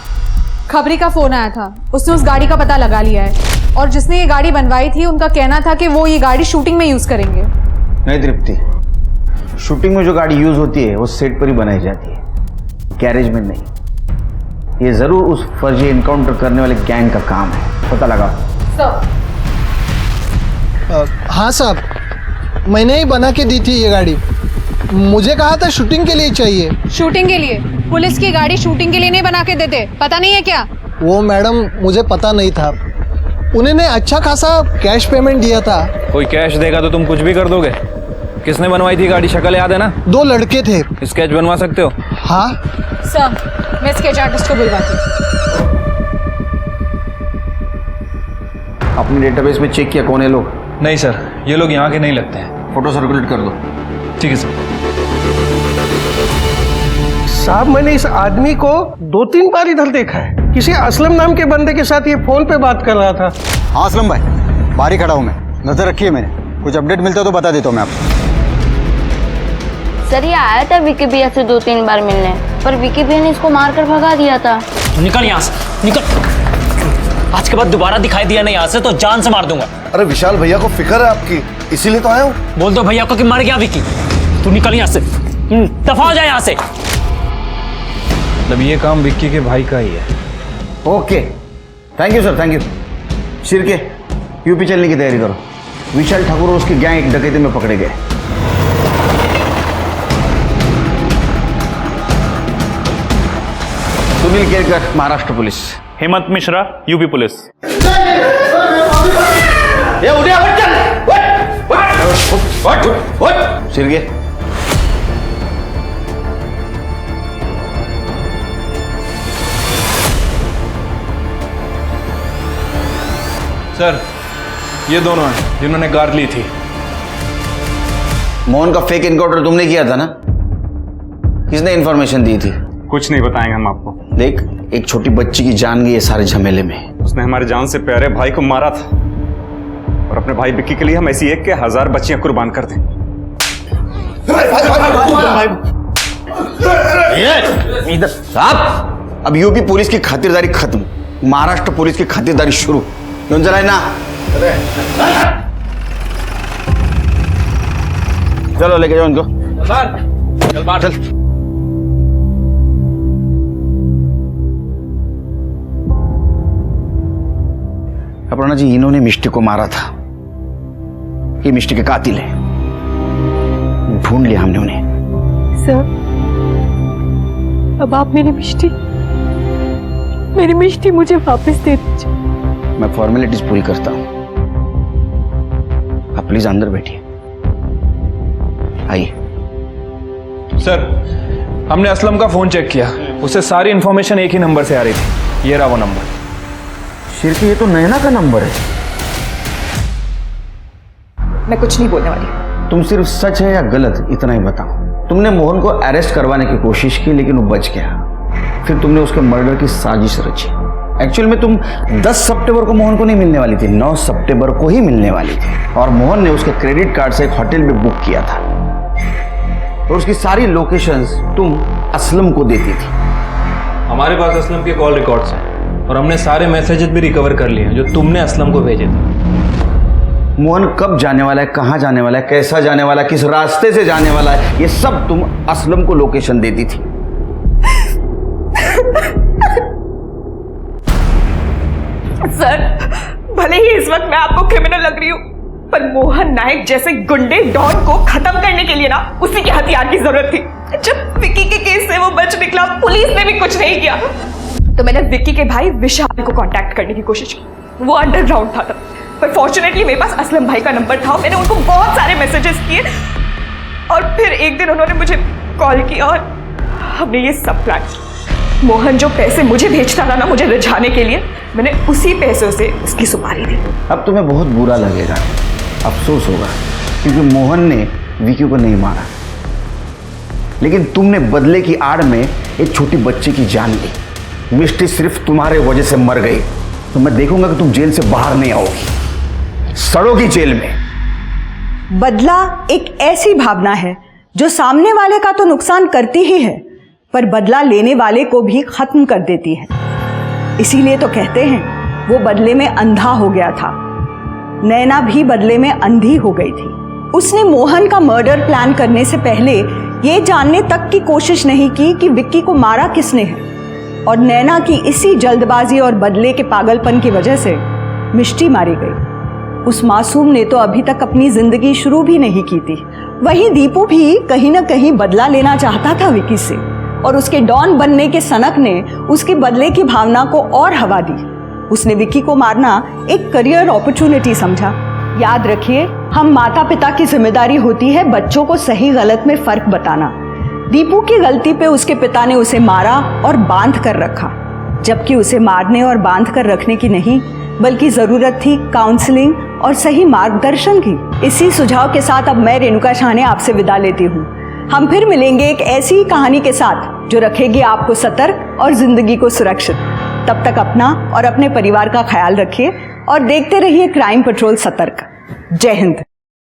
खबरी का फोन आया था, उसने उस गाड़ी का पता लगा लिया है, और जिसने ये गाड़ी बनवाई थी उनका कहना था कि वो ये गाड़ी शूटिंग में यूज करेंगे। नहीं तृप्ति, शूटिंग में जो गाड़ी यूज होती है वो सेट पर ही बनाई जाती है, गैरेज में नहीं। ये जरूर उस फर्जी एनकाउंटर करने वाले गैंग का काम है, पता लगा। हाँ साहब, मैंने ही बना के दी थी ये गाड़ी। मुझे कहा था शूटिंग के लिए चाहिए। शूटिंग के लिए? पुलिस की गाड़ी शूटिंग के लिए नहीं बना के देते, पता नहीं है क्या? वो मैडम मुझे पता नहीं था, उन्होंने अच्छा खासा कैश पेमेंट दिया था। कोई कैश देगा तो तुम कुछ भी कर दोगे? किसने बनवाई थी गाड़ी, शक्ल याद है ना? 2 लड़के थे। स्केच बनवा सकते हो? हाँ सर मैं स्केच आर्टिस्ट को बुलवाती हूँ। अपने डेटाबेस में चेक किया कौन है लोग? नहीं सर, ये लोग यहाँ के नहीं लगते हैं। फोटो सर्कुलेट कर दो। ठीक है सर। साहब मैंने इस आदमी को 2-3 बार इधर देखा है। किसी असलम नाम के बंदे के साथ ये फोन पे बात कर रहा था। हाँ असलम भाई, बाहर ही खड़ा हूँ मैं, नजर रखिए मैंने। कुछ अपडेट मिलता है तो बता देता हूँ मैं आपको। सर ये आया था विकी भैया से 2-3 बार मिलने, पर विकी भैया ने इसको मारकर भगा दिया था। निकल यहाँ से, निकल। आज के बाद दोबारा दिखाई दिया नहीं यहाँ से तो जान से मार दूंगा। अरे विशाल भैया को फिक्र है आपकी, इसीलिए तो आया हूँ। बोल दो भैया को कि मर गया विकी। तू निकल यहाँ से, दफा हो जाए यहाँ से। मतलब ये काम विक्की के भाई का ही है। Okay, thank you sir, thank you. Shirke, UP चलने की तैयारी करो। विशाल ठाकुर और उसकी गैंग एक डकैती में पकड़े गए। Sunil Kerkar, Maharashtra police. Hemant Mishra, UP police. Shirke, sir ये दोनों हैं जिन्होंने कार ली थी। मोहन का फेक एनकाउंटर तुमने किया था ना? किसने इन्फॉर्मेशन दी थी? कुछ नहीं बताएंगे हम आपको। देख, एक छोटी बच्ची की जान गई है सारे झमेले में। उसने हमारे जान से प्यारे भाई को मारा था, और अपने भाई विक्की के लिए हम ऐसी एक के 1000 बच्चियां कुर्बान कर दें। साहब, अब यूपी पुलिस की खातिरदारी खत्म, महाराष्ट्र पुलिस की खातिरदारी शुरू। क्यों चलाए ना? चलो लेके जाओ इनको। चल बाहर। चल। अपर्णा जी, इन्होंने मिष्टी को मारा था। ये मिष्टी के कातिल है। ढूंढ लिया हमने उन्हें। सर, अब आप मेरी मिष्टी मुझे वापस दे दीजिए। मैं फॉर्मेलिटीज पूरी करता हूं। आप प्लीज अंदर बैठिए। आइए। सर, हमने असलम का फोन चेक किया, उससे सारी इंफॉर्मेशन एक ही नंबर से आ रही थी। ये रहा वो नंबर। शिरकी, ये तो नैना का नंबर है। मैं कुछ नहीं बोलने वाली। तुम सिर्फ सच है या गलत इतना ही बताओ। तुमने मोहन को अरेस्ट करवाने की कोशिश की, लेकिन वो बच गया। फिर तुमने उसके मर्डर की साजिश रची। एक्चुअल में तुम 10 सितंबर को मोहन को नहीं मिलने वाली थी, 9 सितंबर को ही मिलने वाली थी। और मोहन ने उसके क्रेडिट कार्ड से एक होटल भी बुक किया था और उसकी सारी लोकेशंस तुम असलम को देती थी। हमारे पास असलम के कॉल रिकॉर्ड्स हैं और हमने सारे मैसेजेस भी रिकवर कर लिए हैं जो तुमने असलम को भेजे थे। मोहन कब जाने वाला है, कहाँ जाने वाला है, कैसा जाने वाला है, किस रास्ते से जाने वाला है, ये सब तुम असलम को लोकेशन देती थी। सर, भले ही इस वक्त मैं आपको क्रिमिनल लग रही हूँ, पर मोहन नायक जैसे गुंडे डॉन को खत्म करने के लिए ना उसी के हथियार की जरूरत थी। जब विक्की के केस से वो बच निकला, पुलिस ने भी कुछ नहीं किया, तो मैंने विक्की के भाई विशाल को कांटेक्ट करने की कोशिश की। वो अंडरग्राउंड था तब, पर फॉर्चुनेटली मेरे पास असलम भाई का नंबर था। मैंने उनको बहुत सारे मैसेजेस किए और फिर एक दिन उन्होंने मुझे कॉल किया और हमने ये सब प्लान किया। मोहन जो पैसे मुझे भेजता था ना मुझे रिझाने के लिए, मैंने उसी पैसों से उसकी सुपारी दी। अब तुम्हें बहुत बुरा लगेगा, अफसोस होगा, क्योंकि मोहन ने विक्की को नहीं मारा, लेकिन तुमने बदले की आड़ में एक छोटी बच्ची की जान ली। मिष्टी सिर्फ तुम्हारे वजह से मर गई, तो मैं देखूंगा कि तुम जेल से बाहर नहीं आओगी, सड़ोगी जेल में। बदला एक ऐसी भावना है जो सामने वाले का तो नुकसान करती ही है, पर बदला लेने वाले को भी खत्म कर देती है। इसीलिए तो कहते हैं वो बदले में अंधा हो गया था। नैना भी बदले में अंधी हो गई थी। उसने मोहन का मर्डर प्लान करने से पहले ये जानने तक की कोशिश नहीं की कि विक्की को मारा किसने है, और नैना की इसी जल्दबाजी और बदले के पागलपन की वजह से मिष्टी मारी गई। उस मासूम ने तो अभी तक अपनी जिंदगी शुरू भी नहीं की थी। वहीं दीपू भी कहीं ना कहीं बदला लेना चाहता था विक्की से, और उसके डॉन बनने के सनक ने उसके बदले की भावना को और हवा दी। उसने विक्की को मारना एक करियर अपॉर्चुनिटी समझा। याद रखिए, हम माता पिता की जिम्मेदारी होती है बच्चों को सही गलत में फर्क बताना। दीपू की गलती पे उसके पिता ने उसे मारा और बांध कर रखा, जबकि उसे मारने और बांध कर रखने की नहीं, बल्कि जरूरत थी काउंसलिंग और सही मार्गदर्शन की। इसी सुझाव के साथ अब मैं रेणुका शाहने आपसे विदा लेती हूँ। हम फिर मिलेंगे एक ऐसी ही कहानी के साथ जो रखेगी आपको सतर्क और जिंदगी को सुरक्षित। तब तक अपना और अपने परिवार का ख्याल रखिए और देखते रहिए क्राइम पेट्रोल सतर्क। जय हिंद।